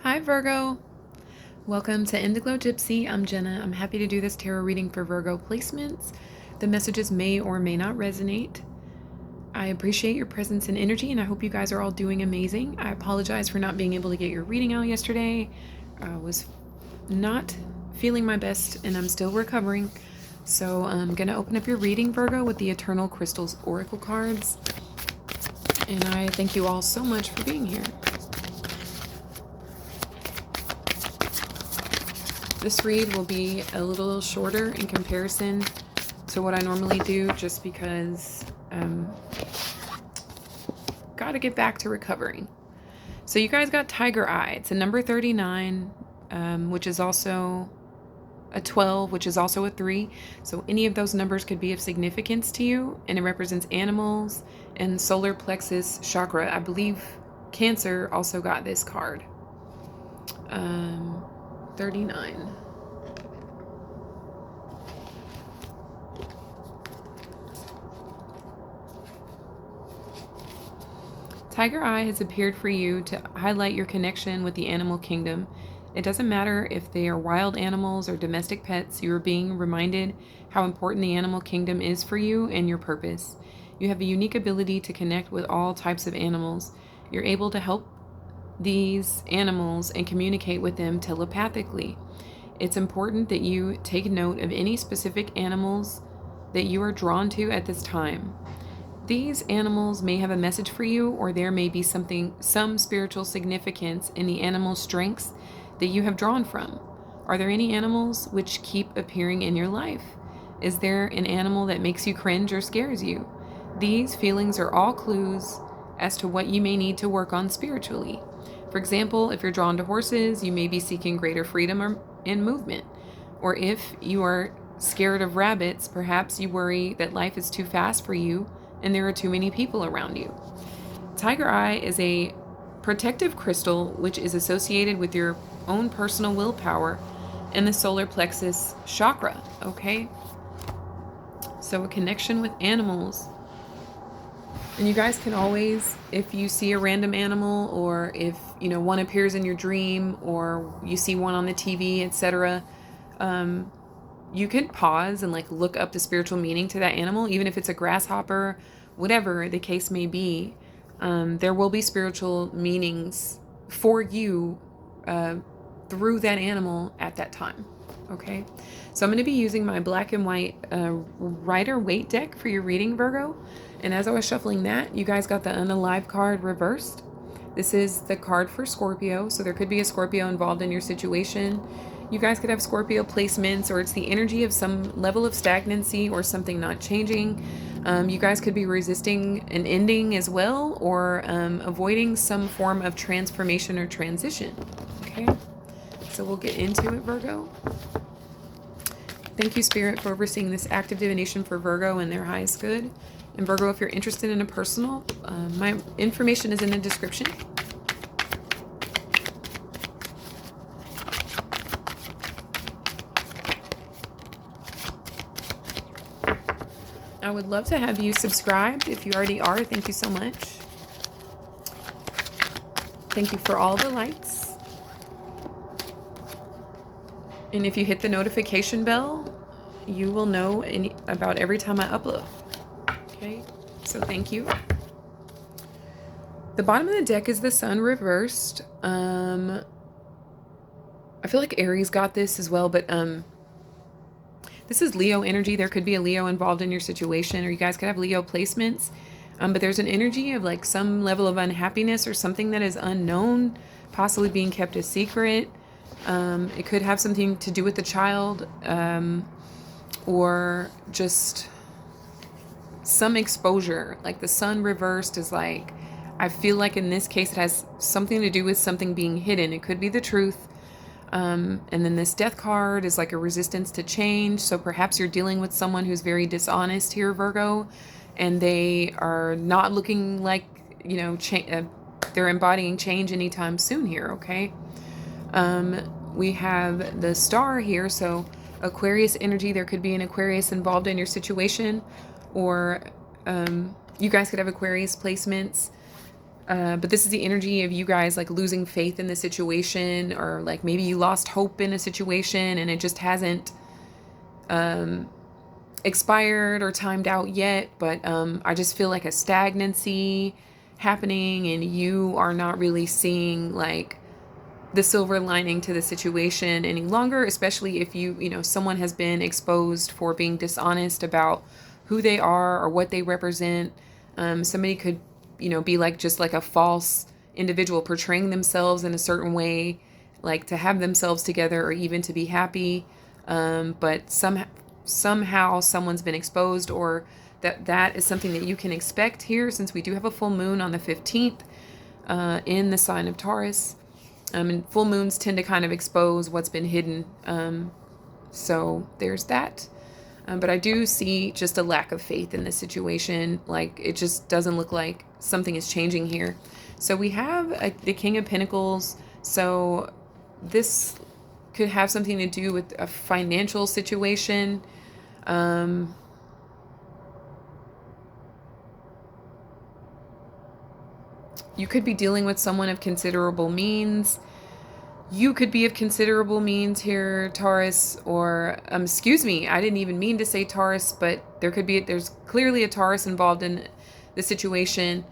Hi Virgo, welcome to Indiglojypsy. I'm Jenna. I'm happy to do this tarot reading for Virgo placements. The messages may or may not resonate. I appreciate your presence and energy, and I hope you guys are all doing amazing. I apologize for not being able to get your reading out yesterday. I was not feeling my best, and I'm still recovering. So I'm going to open up your reading, Virgo, with the Eternal Crystals Oracle cards. And I thank you all so much for being here. This read will be a little shorter in comparison to what I normally do, just because gotta get back to recovering. So you guys got Tiger Eye. It's a number 39, which is also a 12, which is also a 3. So any of those numbers could be of significance to you, and it represents animals and solar plexus chakra. I believe Cancer also got this card. 39. Tiger Eye has appeared for you to highlight your connection with the animal kingdom. It doesn't matter if they are wild animals or domestic pets, you are being reminded how important the animal kingdom is for you and your purpose. You have a unique ability to connect with all types of animals. You're able to help these animals and communicate with them telepathically. It's important that you take note of any specific animals that you are drawn to at this time. These animals may have a message for you, or there may be some spiritual significance in the animal strengths that you have drawn from. Are there any animals which keep appearing in your life? Is there an animal that makes you cringe or scares you? These feelings are all clues as to what you may need to work on spiritually. For example, if you're drawn to horses, you may be seeking greater freedom in movement. Or if you are scared of rabbits, perhaps you worry that life is too fast for you and there are too many people around you. Tiger Eye is a protective crystal which is associated with your own personal willpower and the solar plexus chakra, okay? So a connection with animals. And you guys can always, if you see a random animal, or if, one appears in your dream, or you see one on the TV, etc., you can pause and look up the spiritual meaning to that animal, even if it's a grasshopper, whatever the case may be. There will be spiritual meanings for you through that animal at that time. Okay, so I'm going to be using my black and white Rider-Waite deck for your reading, Virgo. And as I was shuffling that, you guys got the Unalive card reversed. This is the card for Scorpio, so there could be a Scorpio involved in your situation. You guys could have Scorpio placements, or it's the energy of some level of stagnancy or something not changing. You guys could be resisting an ending as well, or avoiding some form of transformation or transition. Okay, so we'll get into it, Virgo. Thank you, Spirit, for overseeing this active divination for Virgo and their highest good. And Virgo, if you're interested in a personal, my information is in the description. I would love to have you subscribed. If you already are, thank you so much. Thank you for all the likes. And if you hit the notification bell, you will know about every time I upload. Okay, so thank you. The bottom of the deck is the Sun reversed. I feel like Aries got this as well, but this is Leo energy. There could be a Leo involved in your situation, or you guys could have Leo placements. But there's an energy of some level of unhappiness or something that is unknown, possibly being kept a secret. It could have something to do with the child, or just some exposure. Like the Sun reversed is I feel like in this case it has something to do with something being hidden. It could be the truth. And then this Death card is a resistance to change. So perhaps you're dealing with someone who's very dishonest here, Virgo, and they are not looking like, they're embodying change anytime soon here, okay? We have the Star here, so Aquarius energy. There could be an Aquarius involved in your situation, or you guys could have Aquarius placements. But this is the energy of you guys like losing faith in the situation, or like maybe you lost hope in a situation and it just hasn't expired or timed out yet. But I just feel like a stagnancy happening, and you are not really seeing like the silver lining to the situation any longer, especially if someone has been exposed for being dishonest about who they are or what they represent. Somebody could, be like just like a false individual portraying themselves in a certain way, like to have themselves together or even to be happy. But somehow someone's been exposed, or that is something that you can expect here, since we do have a full moon on the 15th in the sign of Taurus. And full moons tend to kind of expose what's been hidden. So there's that. But I do see just a lack of faith in this situation. Like, it just doesn't look like something is changing here. So we have the King of Pentacles. So this could have something to do with a financial situation. You could be dealing with someone of considerable means. You could be of considerable means here, Taurus, or, excuse me, I didn't even mean to say Taurus, but there's clearly a Taurus involved in the situation,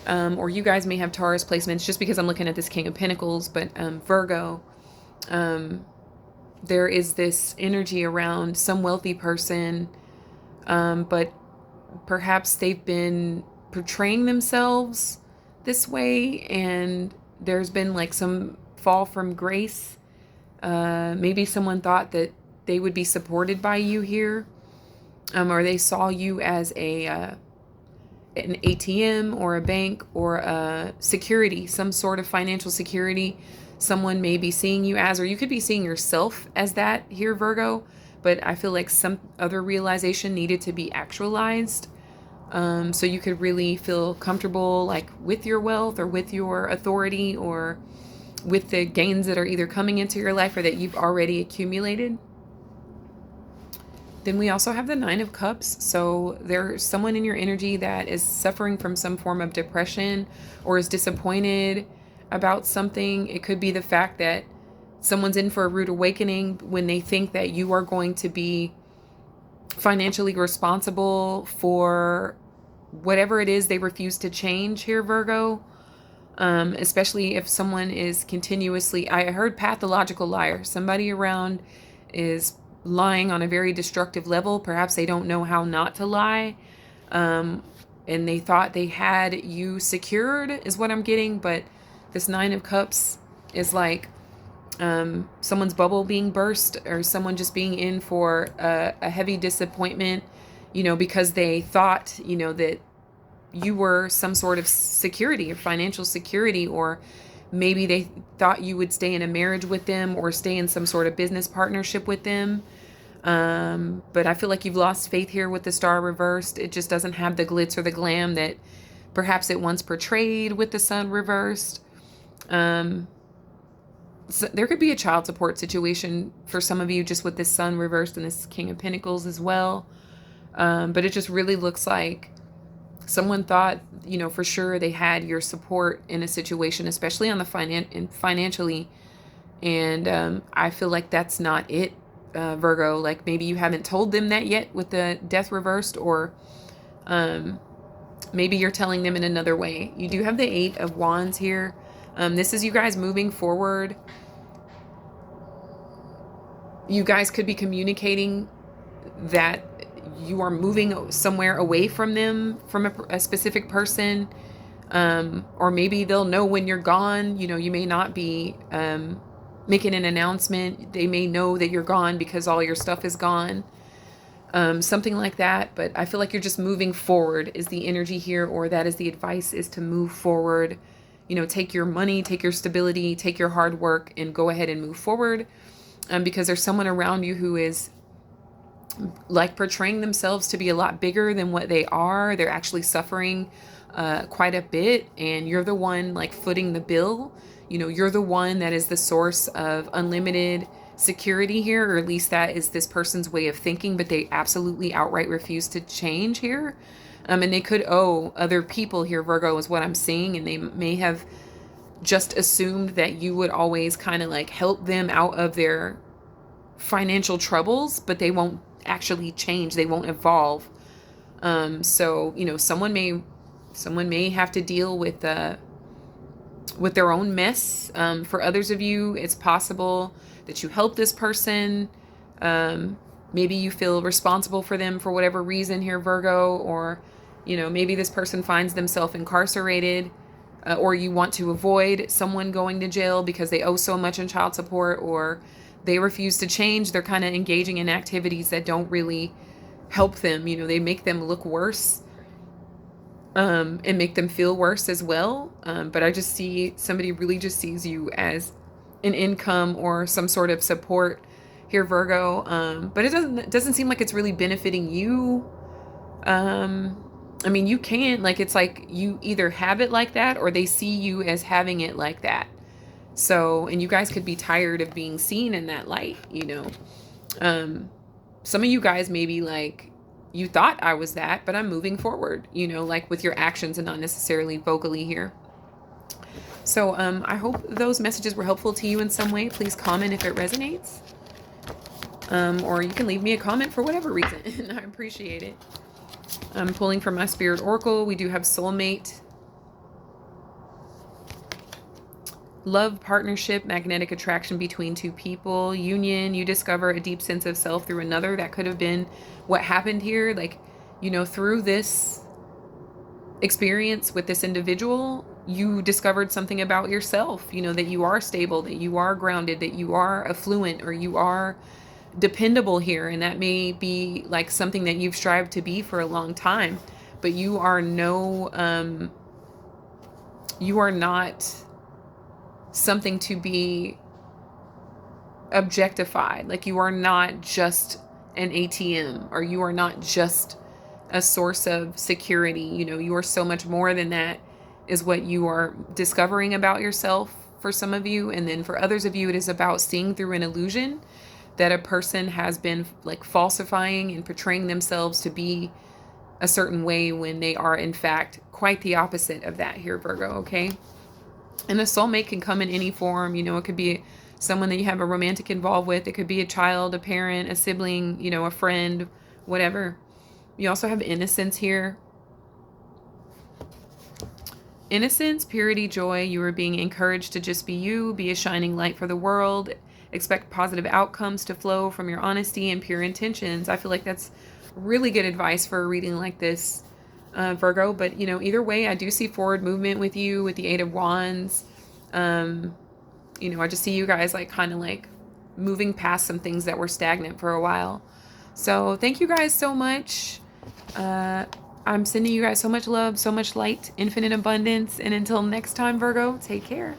or you guys may have Taurus placements just because I'm looking at this King of Pentacles, but Virgo, there is this energy around some wealthy person, but perhaps they've been portraying themselves this way, and there's been like some fall from grace. Maybe someone thought that they would be supported by you here, or they saw you as an ATM or a bank or a security, some sort of financial security. Someone may be seeing you as, or you could be seeing yourself as that here, Virgo. But I feel like some other realization needed to be actualized. So you could really feel comfortable like with your wealth or with your authority or with the gains that are either coming into your life or that you've already accumulated. Then we also have the Nine of Cups. So there's someone in your energy that is suffering from some form of depression or is disappointed about something. It could be the fact that someone's in for a rude awakening when they think that you are going to be financially responsible for whatever it is they refuse to change here, Virgo. Especially if someone is continuously, I heard pathological liar. Somebody around is lying on a very destructive level. Perhaps they don't know how not to lie. And they thought they had you secured is what I'm getting. But this Nine of Cups is like someone's bubble being burst, or someone just being in for a heavy disappointment, because they thought, that you were some sort of security or financial security, or maybe they thought you would stay in a marriage with them or stay in some sort of business partnership with them. But I feel like you've lost faith here with the Star reversed. It just doesn't have the glitz or the glam that perhaps it once portrayed with the Sun reversed. So there could be a child support situation for some of you just with this Sun reversed and this King of Pentacles as well. But it just really looks like someone thought, for sure they had your support in a situation, especially on the financially. And I feel like that's not it, Virgo. Like maybe you haven't told them that yet with the Death reversed, or maybe you're telling them in another way. You do have the Eight of Wands here. This is you guys moving forward. You guys could be communicating that you are moving somewhere away from them, from a specific person, or maybe they'll know when you're gone. You may not be making an announcement. They may know that you're gone because all your stuff is gone, something like that. But I feel like you're just moving forward is the energy here, or that is the advice, is to move forward. Take your money, take your stability, take your hard work, and go ahead and move forward, because there's someone around you who is like portraying themselves to be a lot bigger than what they are. They're actually suffering quite a bit, and you're the one like footing the bill. You're the one that is the source of unlimited security here, or at least that is this person's way of thinking, but they absolutely outright refuse to change here. And they could owe other people here, Virgo, is what I'm seeing. And they may have just assumed that you would always kind of like help them out of their financial troubles, but they won't actually change. They won't evolve. So, you know, someone may have to deal with their own mess. For others of you, it's possible that you help this person. Maybe you feel responsible for them for whatever reason here, Virgo, or, you know, maybe this person finds themselves incarcerated, or you want to avoid someone going to jail because they owe so much in child support, or they refuse to change. They're kind of engaging in activities that don't really help them. You know, they make them look worse, and make them feel worse as well. But I just see somebody really just sees you as an income or some sort of support here, Virgo. But it doesn't seem like it's really benefiting you. I mean, you can't, like, it's like you either have it like that or they see you as having it like that. So, and you guys could be tired of being seen in that light, you know. Some of you guys maybe like, you thought I was that, but I'm moving forward, you know, like with your actions and not necessarily vocally here. So I hope those messages were helpful to you in some way. Please comment if it resonates. Or you can leave me a comment for whatever reason. I appreciate it. I'm pulling from my Spirit Oracle. We do have soulmate, love, partnership, magnetic attraction between two people, union. You discover a deep sense of self through another. That could have been what happened here. Like, you know, through this experience with this individual, you discovered something about yourself, you know, that you are stable, that you are grounded, that you are affluent, or you are dependable here. And that may be like something that you've strived to be for a long time, but you are you are not something to be objectified. Like, you are not just an ATM, or you are not just a source of security. You know, you are so much more than that, is what you are discovering about yourself for some of you. And then for others of you, it is about seeing through an illusion that a person has been like falsifying and portraying themselves to be a certain way when they are in fact quite the opposite of that here, Virgo, okay? And a soulmate can come in any form. You know, it could be someone that you have a romantic involved with. It could be a child, a parent, a sibling, you know, a friend, whatever. You also have innocence here. Innocence, purity, joy. You are being encouraged to just be you, be a shining light for the world. Expect positive outcomes to flow from your honesty and pure intentions. I feel like that's really good advice for a reading like this, Virgo. But, you know, either way, I do see forward movement with you with the Eight of Wands. You know, I just see you guys like kind of like moving past some things that were stagnant for a while. So thank you guys so much. I'm sending you guys so much love, so much light, infinite abundance. And until next time, Virgo, take care.